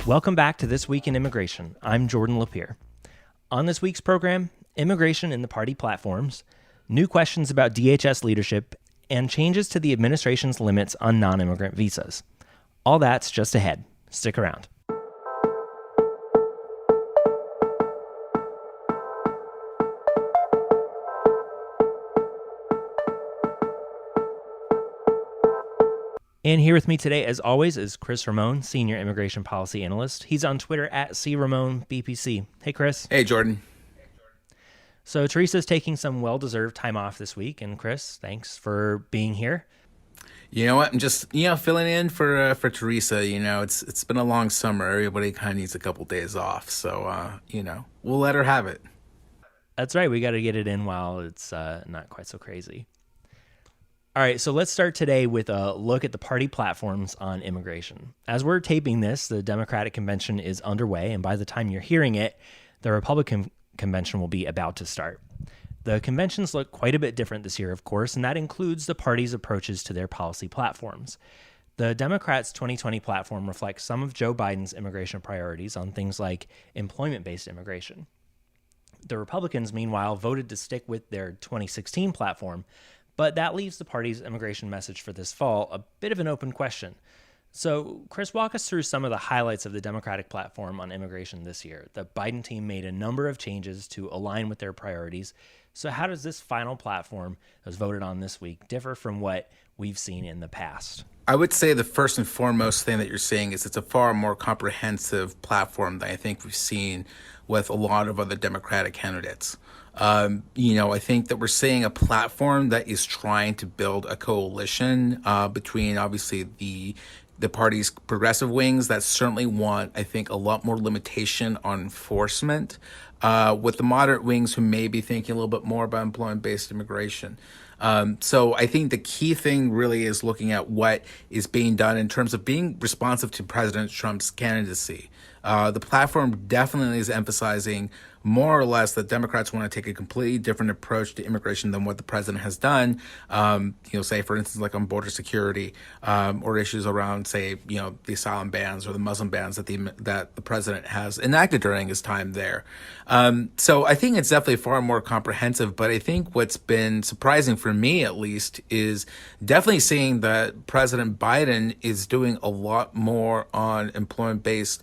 Welcome back to This Week in Immigration. I'm Jordan LaPier. On this week's program, immigration in the party platforms, new questions about DHS leadership, and changes to the administration's limits on non-immigrant visas. All that's just ahead. Stick around. And here with me today, as always, is Cris Ramón, Senior Immigration Policy Analyst. He's on Twitter at CRamonBPC. Hey, Cris. Hey, Jordan. So Teresa's taking some well-deserved time off this week. And Cris, thanks for being here. You know what? I'm just, filling in for Teresa. It's been a long summer. Everybody kind of needs a couple days off. So, we'll let her have it. That's right. We got to get it in while it's not quite so crazy. All right, so let's start today with a look at the party platforms on immigration. As we're taping this, the Democratic Convention is underway, and by the time you're hearing it, the Republican Convention will be about to start. The conventions look quite a bit different this year, of course, and that includes the party's approaches to their policy platforms. The Democrats' 2020 platform reflects some of Joe Biden's immigration priorities on things like employment-based immigration. The Republicans, meanwhile, voted to stick with their 2016 platform, but that leaves the party's immigration message for this fall a bit of an open question. So, Cris, walk us through some of the highlights of the Democratic platform on immigration this year. The Biden team made a number of changes to align with their priorities. So how does this final platform that was voted on this week differ from what we've seen in the past? I would say the first and foremost thing that you're seeing is it's a far more comprehensive platform than I think we've seen with a lot of other Democratic candidates. I think that we're seeing a platform that is trying to build a coalition between obviously the party's progressive wings that certainly want, I think, a lot more limitation on enforcement, with the moderate wings who may be thinking a little bit more about employment-based immigration. So I think the key thing really is looking at what is being done in terms of being responsive to President Trump's candidacy. The platform definitely is emphasizing more or less that Democrats want to take a completely different approach to immigration than what the president has done. Say, for instance, like on border security, or issues around, say, the asylum bans or the Muslim bans that the president has enacted during his time there. So I think it's definitely far more comprehensive. But I think what's been surprising for me, at least, is definitely seeing that President Biden is doing a lot more on employment-based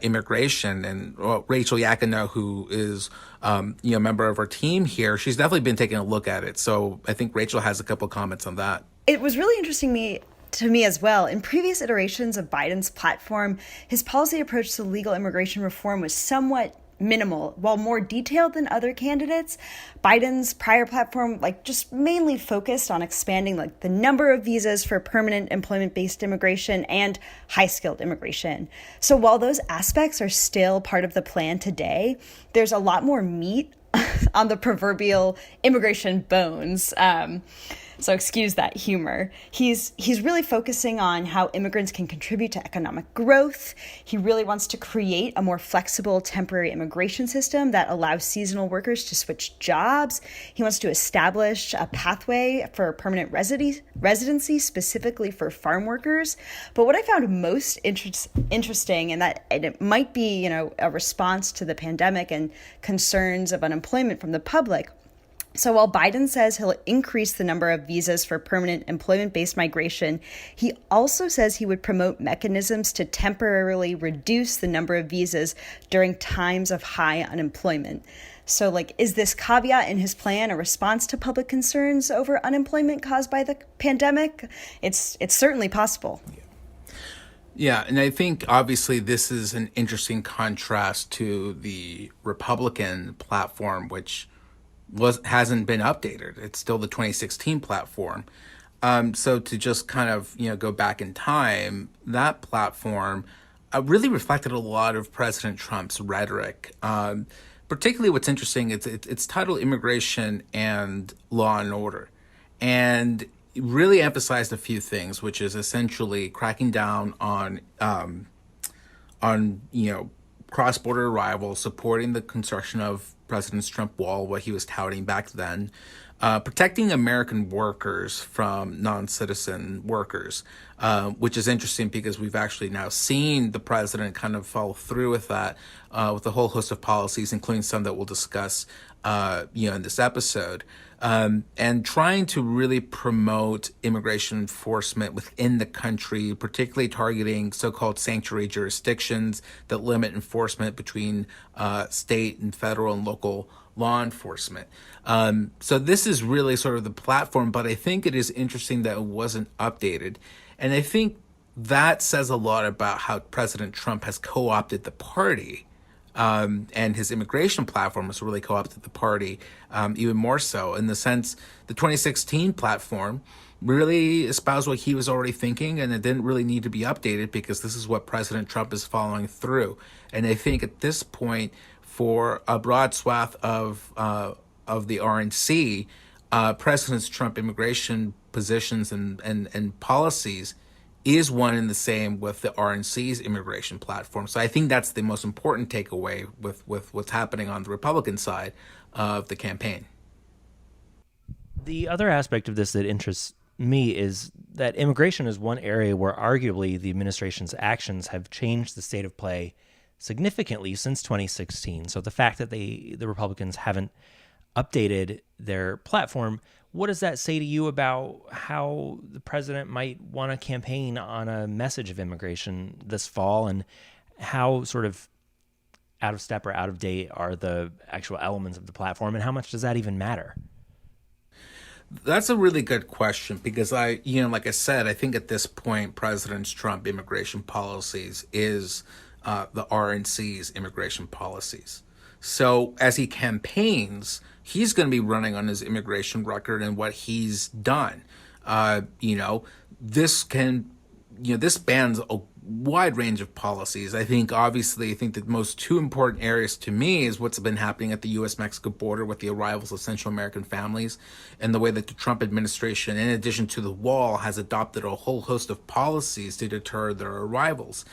immigration. And Rachel Iacono, who is a member of our team here, she's definitely been taking a look at it. So I think Rachel has a couple comments on that. It was really interesting to me as well. In previous iterations of Biden's platform, his policy approach to legal immigration reform was somewhat minimal. While more detailed than other candidates, Biden's prior platform just mainly focused on expanding the number of visas for permanent employment-based immigration and high-skilled immigration. So while those aspects are still part of the plan today, there's a lot more meat on the proverbial immigration bones. So excuse that humor. He's really focusing on how immigrants can contribute to economic growth. He really wants to create a more flexible temporary immigration system that allows seasonal workers to switch jobs. He wants to establish a pathway for permanent residency specifically for farm workers. But what I found most interesting, and it might be, a response to the pandemic and concerns of unemployment from the public. So while Biden says he'll increase the number of visas for permanent employment-based migration, he also says he would promote mechanisms to temporarily reduce the number of visas during times of high unemployment. So, is this caveat in his plan a response to public concerns over unemployment caused by the pandemic? It's certainly possible. Yeah, and I think obviously this is an interesting contrast to the Republican platform, which hasn't been updated. It's still the 2016 platform. So to just kind of go back in time, that platform really reflected a lot of President Trump's rhetoric. Particularly, what's interesting is it's titled "Immigration and Law and Order," and it really emphasized a few things, which is essentially cracking down on cross-border arrivals, supporting the construction of President Trump wall, what he was touting back then, protecting American workers from non-citizen workers, which is interesting because we've actually now seen the president kind of follow through with that, with a whole host of policies, including some that we'll discuss, in this episode, and trying to really promote immigration enforcement within the country, particularly targeting so-called sanctuary jurisdictions that limit enforcement between state and federal and local law enforcement. So this is really sort of the platform, but I think it is interesting that it wasn't updated. And I think that says a lot about how President Trump has co-opted the party. And his immigration platform has really co-opted the party, even more so in the sense the 2016 platform really espoused what he was already thinking, and it didn't really need to be updated because this is what President Trump is following through. And I think at this point, for a broad swath of the RNC, President Trump immigration positions and policies is one and the same with the RNC's immigration platform. So I think that's the most important takeaway with what's happening on the Republican side of the campaign. The other aspect of this that interests me is that immigration is one area where arguably the administration's actions have changed the state of play significantly since 2016. So the fact that the Republicans haven't updated their platform, what does that say to you about how the president might want to campaign on a message of immigration this fall, and how sort of out of step or out of date are the actual elements of the platform, and how much does that even matter? That's a really good question because like I said, I think at this point, President Trump immigration policies is the RNC's immigration policies. So as he campaigns, he's going to be running on his immigration record and what he's done. This spans a wide range of policies. I think the most two important areas to me is what's been happening at the U.S.-Mexico border with the arrivals of Central American families, and the way that the Trump administration, in addition to the wall, has adopted a whole host of policies to deter their arrivals.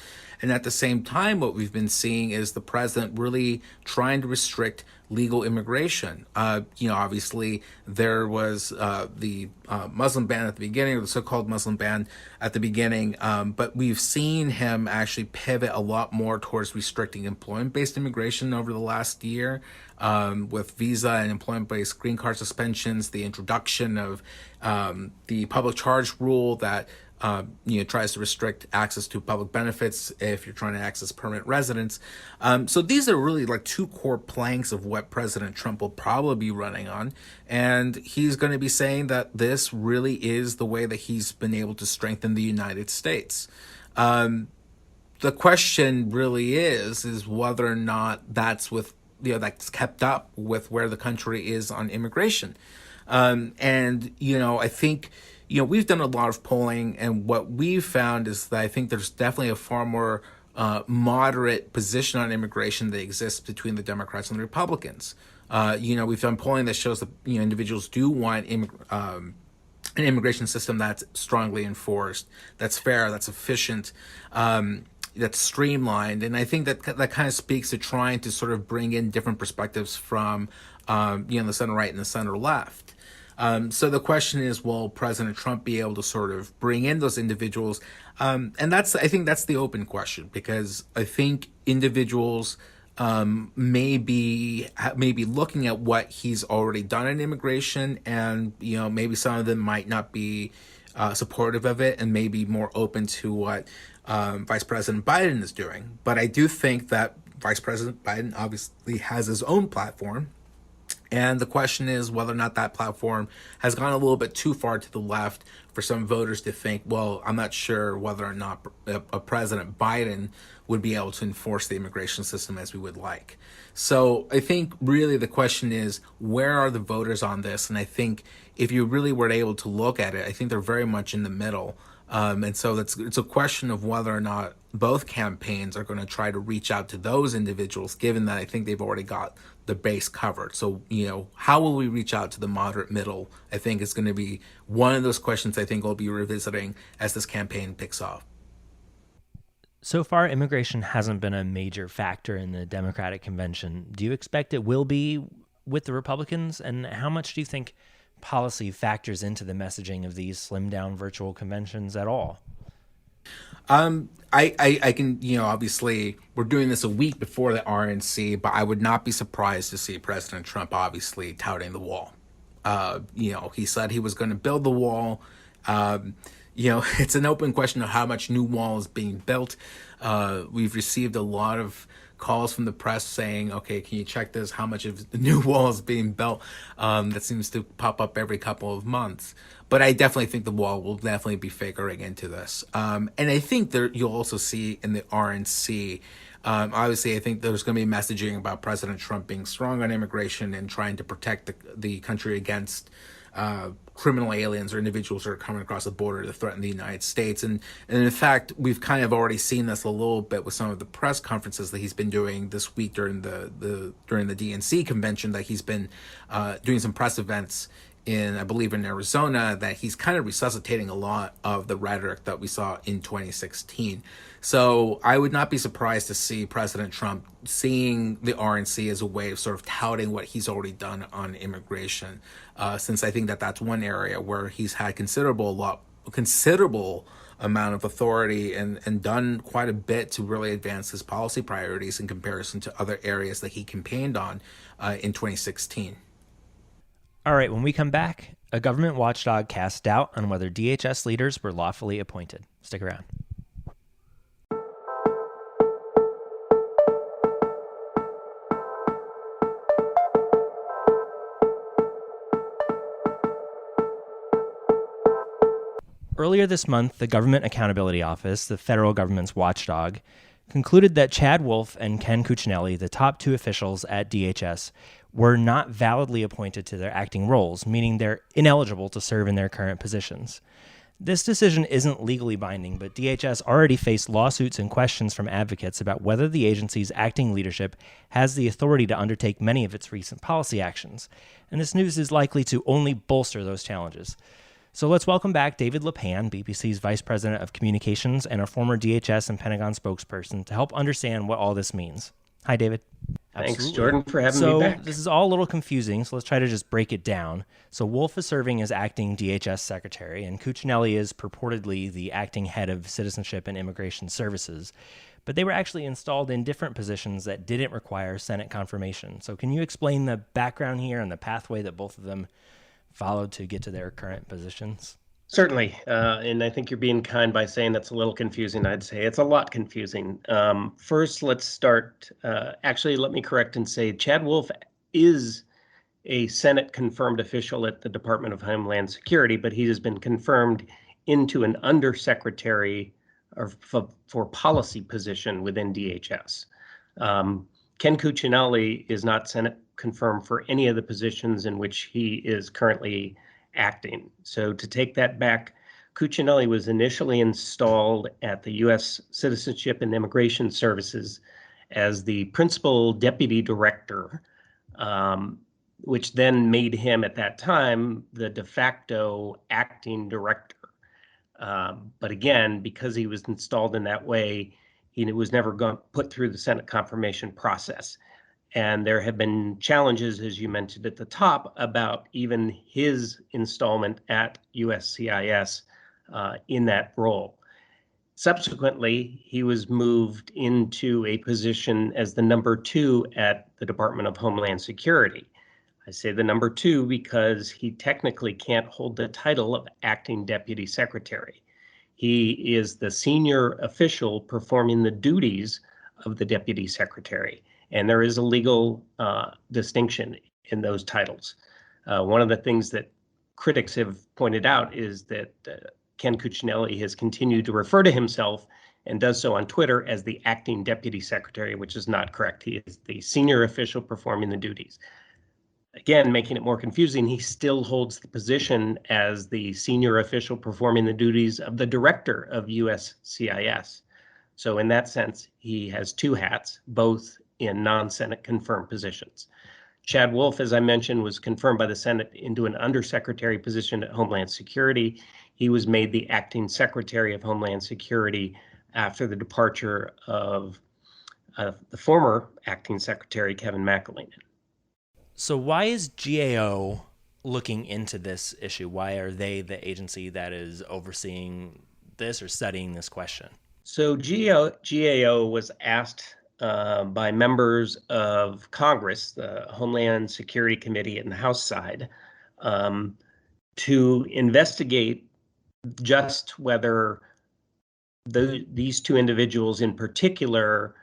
And at the same time, what we've been seeing is the president really trying to restrict legal immigration. Obviously, there was the Muslim ban at the beginning, or the so-called Muslim ban at the beginning, but we've seen him actually pivot a lot more towards restricting employment-based immigration over the last year, with visa and employment-based green card suspensions, the introduction of the public charge rule that tries to restrict access to public benefits if you're trying to access permanent residence. So these are really like two core planks of what President Trump will probably be running on. And he's going to be saying that this really is the way that he's been able to strengthen the United States. The question really is whether or not that's that's kept up with where the country is on immigration. I think, we've done a lot of polling, and what we've found is that I think there's definitely a far more moderate position on immigration that exists between the Democrats and the Republicans. We've done polling that shows that individuals do want an immigration system that's strongly enforced, that's fair, that's efficient, that's streamlined, and I think that kind of speaks to trying to sort of bring in different perspectives from the center right and the center left. So the question is, will President Trump be able to sort of bring in those individuals? And I think that's the open question, because I think individuals may be looking at what he's already done in immigration, and maybe some of them might not be supportive of it, and maybe more open to what Vice President Biden is doing. But I do think that Vice President Biden obviously has his own platform. And the question is whether or not that platform has gone a little bit too far to the left for some voters to think, well, I'm not sure whether or not a President Biden would be able to enforce the immigration system as we would like. So I think really the question is, where are the voters on this? And I think if you really were able to look at it, I think they're very much in the middle. And so it's a question of whether or not both campaigns are going to try to reach out to those individuals, given that I think they've already got the base covered. So, how will we reach out to the moderate middle? I think is going to be one of those questions I think we'll be revisiting as this campaign picks off. So far, immigration hasn't been a major factor in the Democratic convention. Do you expect it will be with the Republicans? And how much do you think policy factors into the messaging of these slimmed down virtual conventions at all? I can, obviously we're doing this a week before the RNC, but I would not be surprised to see President Trump obviously touting the wall. He said he was going to build the wall. It's an open question of how much new wall is being built. We've received a lot of calls from the press saying, okay, can you check this? How much of the new wall is being built? That seems to pop up every couple of months. But I definitely think the wall will definitely be figuring into this. And I think there you'll also see in the RNC, obviously, I think there's going to be messaging about President Trump being strong on immigration and trying to protect the country against criminal aliens or individuals that are coming across the border to threaten the United States. And in fact, we've kind of already seen this a little bit with some of the press conferences that he's been doing this week during the DNC convention, that he's been doing some press events I believe in Arizona, that he's kind of resuscitating a lot of the rhetoric that we saw in 2016. So I would not be surprised to see President Trump seeing the RNC as a way of sort of touting what he's already done on immigration, since I think that that's one area where he's had considerable amount of authority and done quite a bit to really advance his policy priorities in comparison to other areas that he campaigned on in 2016. All right, when we come back, a government watchdog casts doubt on whether DHS leaders were lawfully appointed. Stick around. Earlier this month, the Government Accountability Office, the federal government's watchdog, concluded that Chad Wolf and Ken Cuccinelli, the top two officials at DHS, were not validly appointed to their acting roles, meaning they're ineligible to serve in their current positions. This decision isn't legally binding, but DHS already faced lawsuits and questions from advocates about whether the agency's acting leadership has the authority to undertake many of its recent policy actions. And this news is likely to only bolster those challenges. So let's welcome back David Lapan, BPC's Vice President of Communications and a former DHS and Pentagon spokesperson, to help understand what all this means. Hi, David. Thanks, Jordan, for having me back. So this is all a little confusing, so let's try to just break it down. So Wolf is serving as acting DHS secretary, and Cuccinelli is purportedly the acting head of Citizenship and Immigration Services. But they were actually installed in different positions that didn't require Senate confirmation. So can you explain the background here and the pathway that both of them followed to get to their current positions? Certainly, and I think you're being kind by saying that's a little confusing. I'd say it's a lot confusing. First, let's start. Actually, let me correct and say Chad Wolf is a Senate-confirmed official at the Department of Homeland Security, but he has been confirmed into an undersecretary for policy position within DHS. Ken Cuccinelli is not Senate confirmed for any of the positions in which he is currently acting. So to take that back, Cuccinelli was initially installed at the U.S. Citizenship and Immigration Services as the principal deputy director, which then made him at that time the de facto acting director. But again, because he was installed in that way, he was never put through the Senate confirmation process. And there have been challenges, as you mentioned at the top, about even his installment at USCIS in that role. Subsequently, he was moved into a position as the number 2 at the Department of Homeland Security. I say the number 2 because he technically can't hold the title of acting deputy secretary. He is the senior official performing the duties of the deputy secretary. And there is a legal distinction in those titles. One of the things that critics have pointed out is that Ken Cuccinelli has continued to refer to himself and does so on Twitter as the acting deputy secretary, which is not correct. He is the senior official performing the duties. Again, making it more confusing, he still holds the position as the senior official performing the duties of the director of USCIS. So in that sense, he has 2 hats, both in non-Senate confirmed positions. Chad Wolf, as I mentioned, was confirmed by the Senate into an undersecretary position at Homeland Security. He was made the acting secretary of Homeland Security after the departure of the former acting secretary, Kevin McAleenan. So why is GAO looking into this issue? Why are they the agency that is overseeing this or studying this question? So GAO was asked by members of Congress, the Homeland Security Committee and the House side, to investigate just whether these two individuals in particular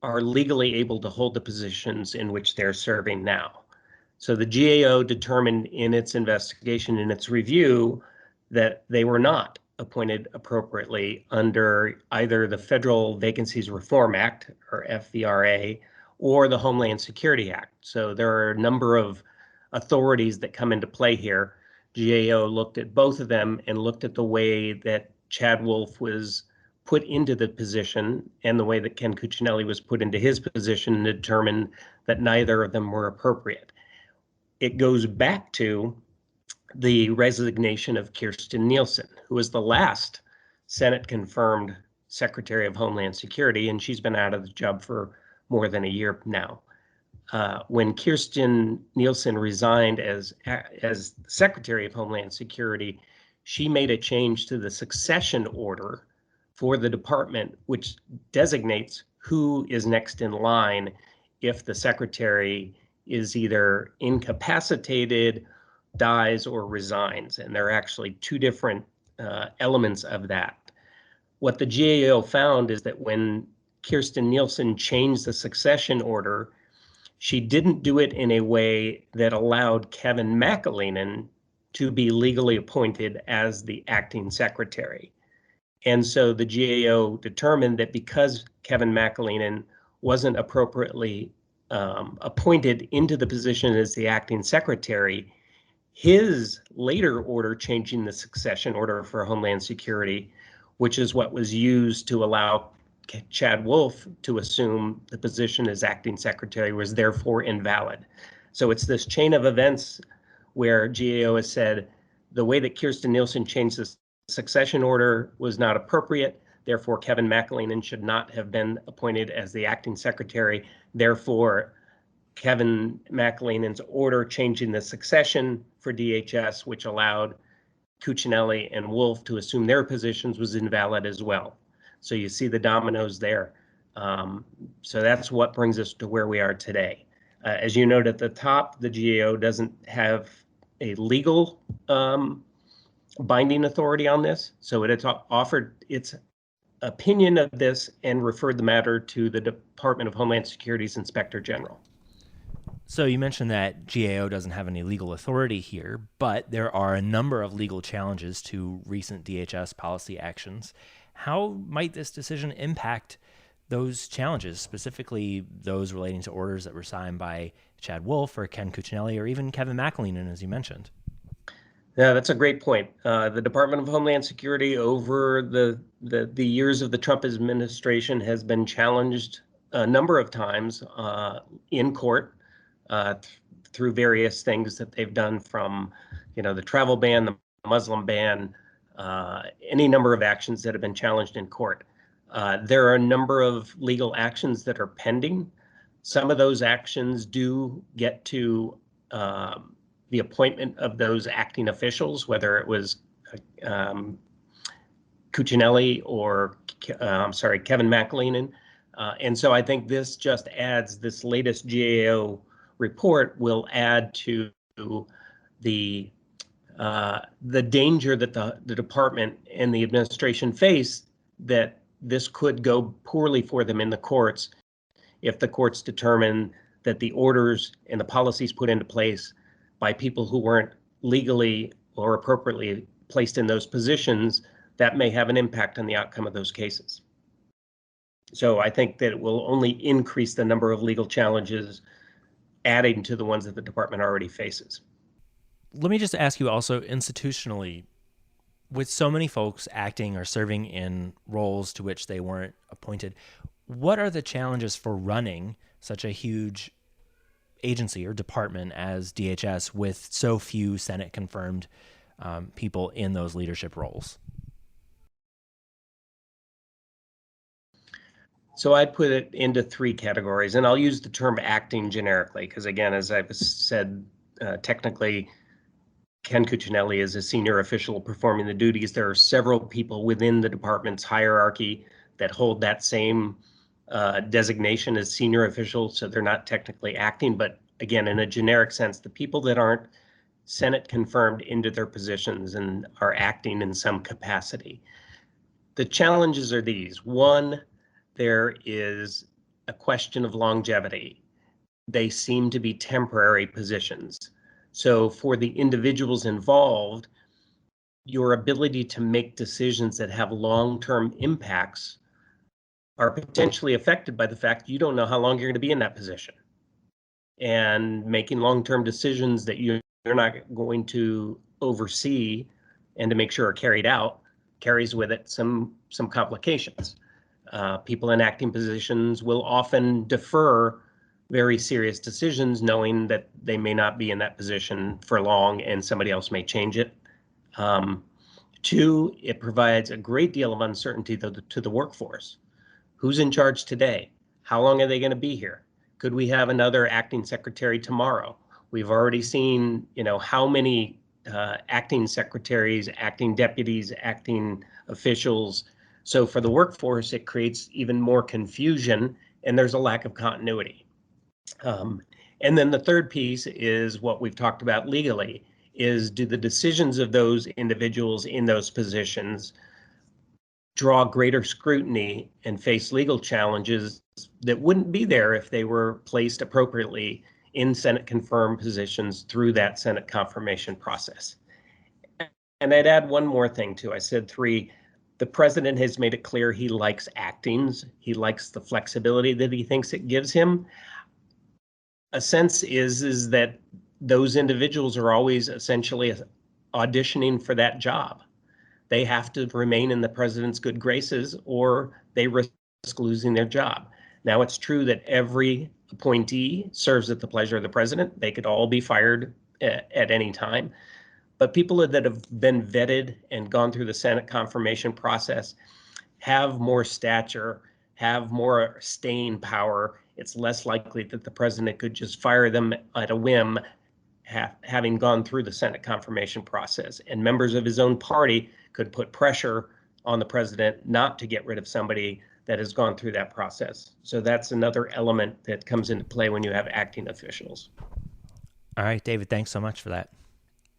are legally able to hold the positions in which they're serving now. So the GAO determined in its investigation, in its review, that they were not appointed appropriately under either the Federal Vacancies Reform Act, or FVRA, or the Homeland Security Act. So there are a number of authorities that come into play here. GAO looked at both of them and looked at the way that Chad Wolf was put into the position and the way that Ken Cuccinelli was put into his position, and determined that neither of them were appropriate. It goes back to the resignation of Kirstjen Nielsen, who was the last Senate-confirmed Secretary of Homeland Security, and she's been out of the job for more than a year now. When Kirstjen Nielsen resigned as Secretary of Homeland Security, she made a change to the succession order for the department, which designates who is next in line if the secretary is either incapacitated, dies, or resigns. And there are actually two different elements of that. What the GAO found is that when Kirstjen Nielsen changed the succession order, she didn't do it in a way that allowed Kevin McAleenan to be legally appointed as the acting secretary. And so the GAO determined that because Kevin McAleenan wasn't appropriately appointed into the position as the acting secretary, his later order changing the succession order for Homeland Security, which is what was used to allow Chad Wolf to assume the position as acting secretary, was therefore invalid. So it's this chain of events where GAO has said the way that Kirstjen Nielsen changed the succession order was not appropriate. Therefore, Kevin McAleenan should not have been appointed as the acting secretary. Therefore, Kevin McAleenan's order changing the succession for DHS, which allowed Cuccinelli and Wolf to assume their positions, was invalid as well. So you see the dominoes there. So that's what brings us to where we are today. As you noted at the top, the GAO doesn't have a legal binding authority on this. So it has offered its opinion of this and referred the matter to the Department of Homeland Security's Inspector General. So you mentioned that GAO doesn't have any legal authority here, but there are a number of legal challenges to recent DHS policy actions. How might this decision impact those challenges, specifically those relating to orders that were signed by Chad Wolf or Ken Cuccinelli or even Kevin McAleenan, as you mentioned? Yeah, that's a great point. The Department of Homeland Security over the years of the Trump administration has been challenged a number of times in court through various things that they've done, from the travel ban, the Muslim ban, any number of actions that have been challenged in court. There are a number of legal actions that are pending. Some of those actions do get to the appointment of those acting officials, whether it was Cuccinelli or Kevin McAleenan. And so I think this just adds, this latest GAO report will add to the danger that the department and the administration face, that this could go poorly for them in the courts if the courts determine that the orders and the policies put into place by people who weren't legally or appropriately placed in those positions, that may have an impact on the outcome of those cases. So I think that it will only increase the number of legal challenges, adding to the ones that the department already faces. Let me just ask you also, institutionally, with so many folks acting or serving in roles to which they weren't appointed, what are the challenges for running such a huge agency or department as DHS with so few Senate-confirmed people in those leadership roles? So I'd put it into three categories, and I'll use the term acting generically, because again, as I've said, technically, Ken Cuccinelli is a senior official performing the duties. There are several people within the department's hierarchy that hold that same designation as senior officials, so they're not technically acting, but again, in a generic sense, the people that aren't Senate confirmed into their positions and are acting in some capacity. The challenges are these. One, there is a question of longevity. They seem to be temporary positions. So for the individuals involved, your ability to make decisions that have long-term impacts are potentially affected by the fact you don't know how long you're going to be in that position. And making long-term decisions that you're not going to oversee and to make sure are carried out carries with it some complications. People in acting positions will often defer very serious decisions knowing that they may not be in that position for long and somebody else may change it. Two, it provides a great deal of uncertainty to the workforce. Who's in charge today? How long are they going to be here? Could we have another acting secretary tomorrow? We've already seen, how many acting secretaries, acting deputies, acting officials. So for the workforce, it creates even more confusion and there's a lack of continuity. And then the third piece is what we've talked about legally, is do the decisions of those individuals in those positions draw greater scrutiny and face legal challenges that wouldn't be there if they were placed appropriately in Senate confirmed positions through that Senate confirmation process. And I'd add one more thing too. I said three. The president has made it clear he likes actings. He likes the flexibility that he thinks it gives him. A sense is that those individuals are always essentially auditioning for that job. They have to remain in the president's good graces or they risk losing their job. Now, it's true that every appointee serves at the pleasure of the president. They could all be fired at any time. But people that have been vetted and gone through the Senate confirmation process have more stature, have more staying power. It's less likely that the president could just fire them at a whim, having gone through the Senate confirmation process. And members of his own party could put pressure on the president not to get rid of somebody that has gone through that process. So that's another element that comes into play when you have acting officials. All right, David, thanks so much for that.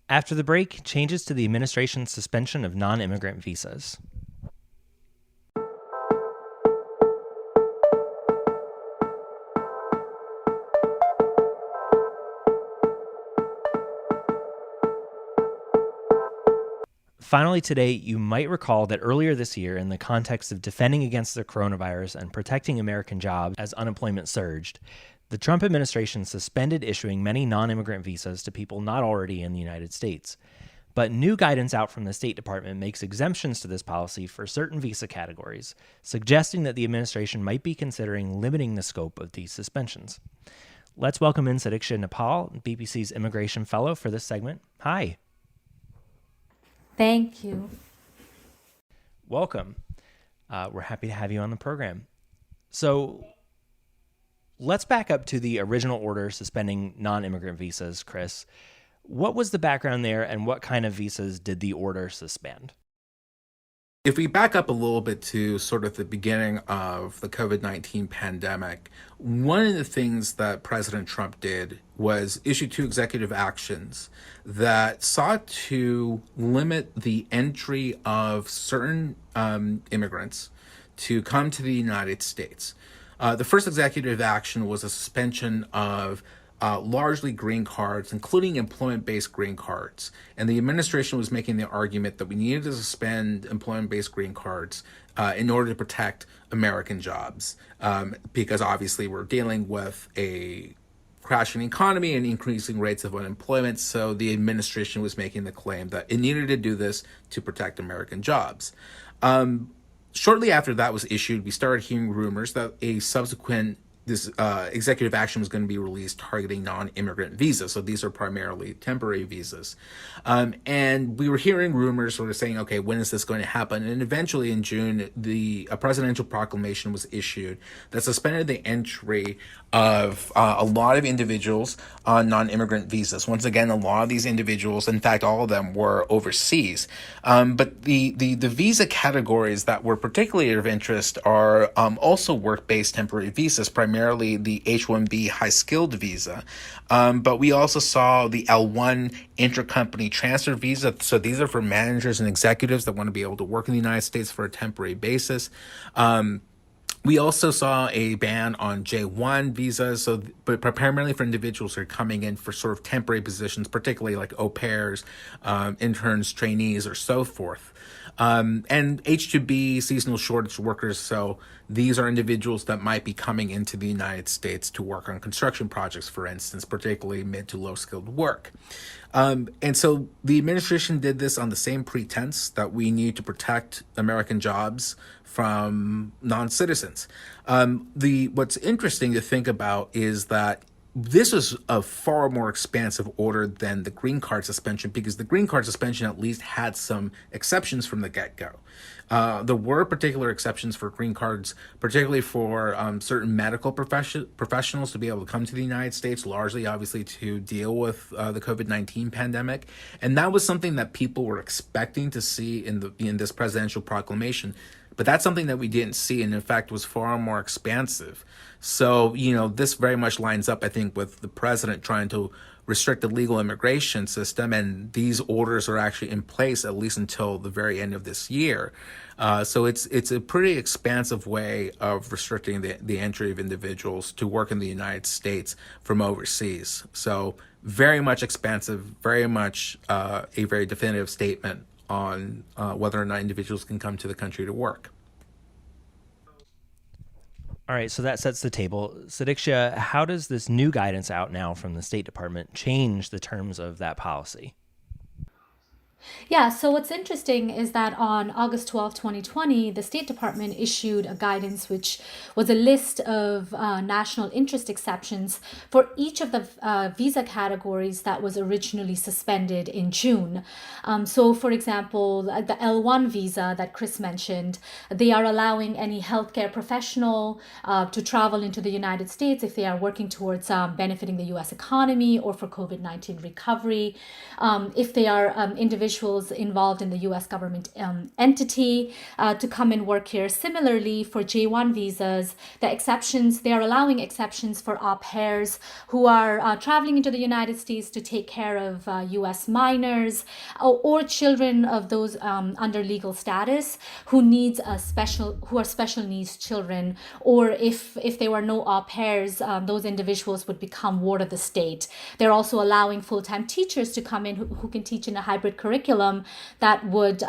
After the break, changes to the administration's suspension of non-immigrant visas. Finally, today, you might recall that earlier this year, in the context of defending against the coronavirus and protecting American jobs as unemployment surged, the Trump administration suspended issuing many non-immigrant visas to people not already in the United States. But new guidance out from the State Department makes exemptions to this policy for certain visa categories, suggesting that the administration might be considering limiting the scope of these suspensions. Let's welcome in Sadikshya Nepal, BBC's immigration fellow, for this segment. Hi. Thank you. Welcome. We're happy to have you on the program. So let's back up to the original order suspending non-immigrant visas, Cris. What was the background there, and what kind of visas did the order suspend? If we back up a little bit to sort of the beginning of the COVID-19 pandemic, one of the things that President Trump did was issue two executive actions that sought to limit the entry of certain immigrants to come to the United States. The first executive action was a suspension of largely green cards, including employment-based green cards. And the administration was making the argument that we needed to suspend employment-based green cards in order to protect American jobs, because obviously we're dealing with a crashing economy and increasing rates of unemployment. So the administration was making the claim that it needed to do this to protect American jobs. Shortly after that was issued, we started hearing rumors that a subsequent this executive action was going to be released targeting non-immigrant visas. So these are primarily temporary visas. And we were hearing rumors sort of saying, okay, when is this going to happen? And eventually in June, a presidential proclamation was issued that suspended the entry of a lot of individuals on non-immigrant visas. Once again, a lot of these individuals, in fact, all of them were overseas. But the visa categories that were particularly of interest are also work-based temporary visas, primarily the H-1B high-skilled visa. But we also saw the L-1 intercompany transfer visa. So these are for managers and executives that want to be able to work in the United States for a temporary basis. We also saw a ban on J-1 visas, but primarily for individuals who are coming in for sort of temporary positions, particularly like au pairs, interns, trainees, or so forth. And H-2B, seasonal shortage workers, so these are individuals that might be coming into the United States to work on construction projects, for instance, particularly mid to low skilled work. And so the administration did this on the same pretense that we need to protect American jobs from non-citizens. What's interesting to think about is that this is a far more expansive order than the green card suspension, because the green card suspension at least had some exceptions from the get-go. There were particular exceptions for green cards, particularly for certain medical professionals to be able to come to the United States, largely, obviously, to deal with the COVID-19 pandemic. And that was something that people were expecting to see in this presidential proclamation. But that's something that we didn't see, and in fact was far more expansive. So, this very much lines up, I think, with the president trying to restrict the legal immigration system, and these orders are actually in place at least until the very end of this year. So it's a pretty expansive way of restricting the entry of individuals to work in the United States from overseas. So very much expansive, very much a very definitive statement on whether or not individuals can come to the country to work. All right, so that sets the table. Sadikshya, how does this new guidance out now from the State Department change the terms of that policy? Yeah, so what's interesting is that on August 12, 2020, the State Department issued a guidance which was a list of national interest exceptions for each of the visa categories that was originally suspended in June. So, for example, the L1 visa that Cris mentioned, they are allowing any healthcare professional to travel into the United States if they are working towards benefiting the U.S. economy or for COVID-19 recovery. If they are individuals involved in the U.S. government entity to come and work here. Similarly, for J1 visas, they are allowing exceptions for au pairs who are traveling into the United States to take care of U.S. minors or children of those under legal status who are special needs children, or if there were no au pairs, those individuals would become ward of the state. They're also allowing full-time teachers to come in who can teach in a hybrid curriculum that would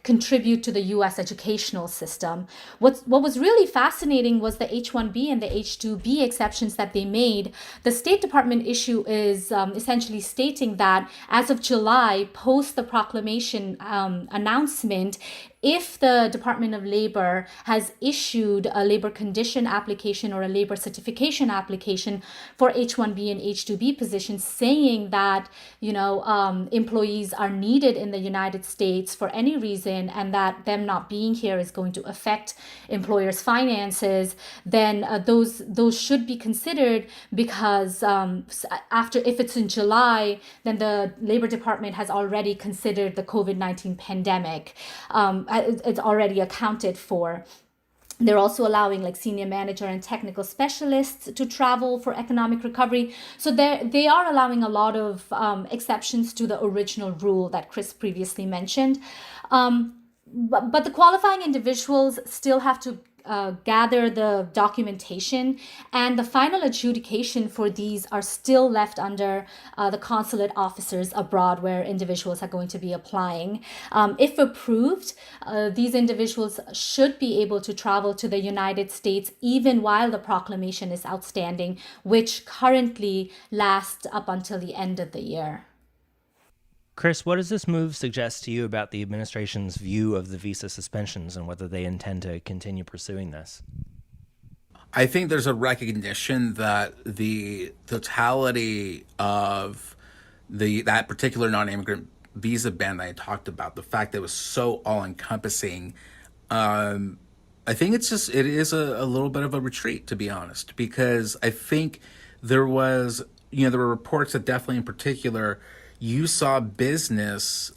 contribute to the U.S. educational system. What was really fascinating was the H-1B and the H-2B exceptions that they made. The State Department issue is essentially stating that as of July, post the proclamation announcement, if the Department of Labor has issued a labor condition application or a labor certification application for H-1B and H-2B positions, saying that employees are needed in the United States for any reason and that them not being here is going to affect employers' finances, then those should be considered, because if it's in July, then the Labor Department has already considered the COVID-19 pandemic. It's already accounted for. They're also allowing senior manager and technical specialists to travel for economic recovery. So they are allowing a lot of exceptions to the original rule that Cris previously mentioned. But the qualifying individuals still have to gather the documentation, and the final adjudication for these are still left under the consulate officers abroad where individuals are going to be applying. If approved, these individuals should be able to travel to the United States even while the proclamation is outstanding, which currently lasts up until the end of the year. Cris, what does this move suggest to you about the administration's view of the visa suspensions and whether they intend to continue pursuing this? I think there's a recognition that the totality of that particular non-immigrant visa ban that I talked about, the fact that it was so all-encompassing, I think it is a little bit of a retreat, to be honest, because I think there was, there were reports that definitely in particular, you saw business,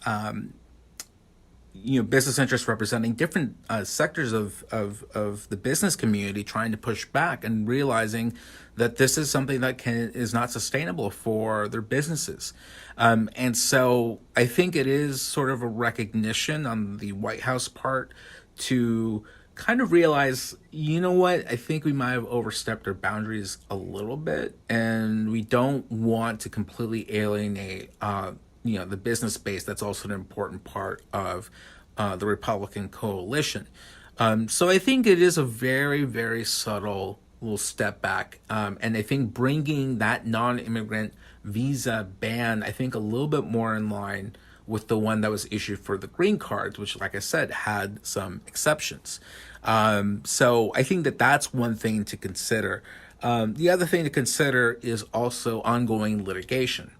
business interests representing different sectors of the business community trying to push back and realizing that this is something that is not sustainable for their businesses. And so I think it is sort of a recognition on the White House part to kind of realize, you know what, I think we might have overstepped our boundaries a little bit, and we don't want to completely alienate the business base that's also an important part of the Republican coalition. So I think it is a very, very subtle little step back. And I think bringing that non-immigrant visa ban, I think a little bit more in line with the one that was issued for the green cards, which, like I said, had some exceptions. So I think that that's one thing to consider. The other thing to consider is also ongoing litigation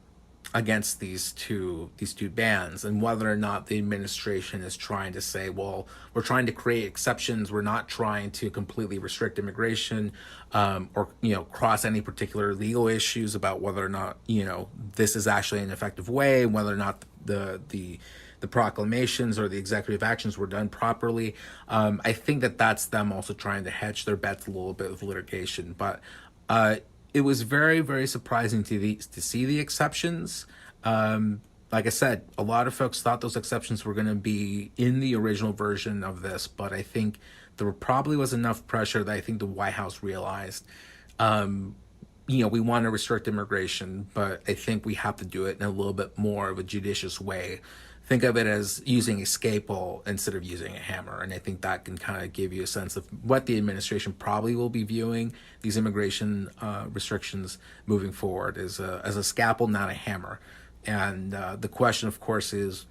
against these two bans, and whether or not the administration is trying to say, well, we're trying to create exceptions, we're not trying to completely restrict immigration, or cross any particular legal issues about whether or not this is actually an effective way, whether or not the proclamations or the executive actions were done properly. I think that's them also trying to hedge their bets a little bit with litigation, but it was very, very surprising to see the exceptions. Like I said, a lot of folks thought those exceptions were going to be in the original version of this, but I think there probably was enough pressure that I think the White House realized, we want to restrict immigration, but I think we have to do it in a little bit more of a judicious way. Think of it as using a scalpel instead of using a hammer. And I think that can kind of give you a sense of what the administration probably will be viewing these immigration restrictions moving forward as a scalpel, not a hammer. And the question, of course, is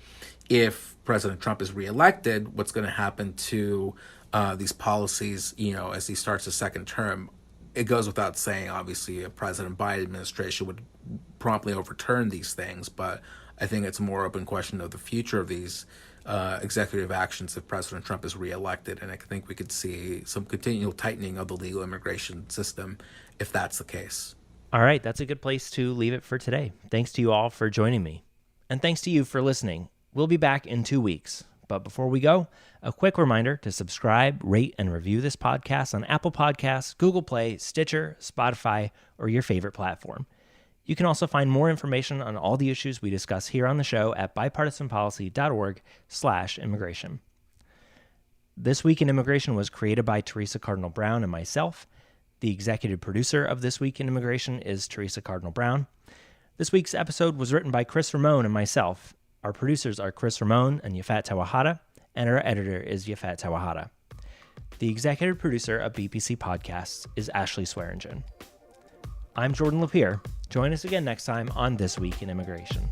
if President Trump is reelected, what's going to happen to these policies, as he starts his second term? It goes without saying, obviously, a President Biden administration would promptly overturn these things, but I think it's a more open question of the future of these executive actions if President Trump is reelected. And I think we could see some continual tightening of the legal immigration system if that's the case. All right, that's a good place to leave it for today. Thanks to you all for joining me. And thanks to you for listening. We'll be back in 2 weeks. But before we go, a quick reminder to subscribe, rate, and review this podcast on Apple Podcasts, Google Play, Stitcher, Spotify, or your favorite platform. You can also find more information on all the issues we discuss here on the show at bipartisanpolicy.org/immigration. This Week in Immigration was created by Teresa Cardinal Brown and myself. The executive producer of This Week in Immigration is Teresa Cardinal Brown. This week's episode was written by Cris Ramón and myself. Our producers are Cris Ramón and Yafat Tawahara, and our editor is Yafat Tawahara. The executive producer of BPC Podcasts is Ashley Swearingen. I'm Jordan LaPier. Join us again next time on This Week in Immigration.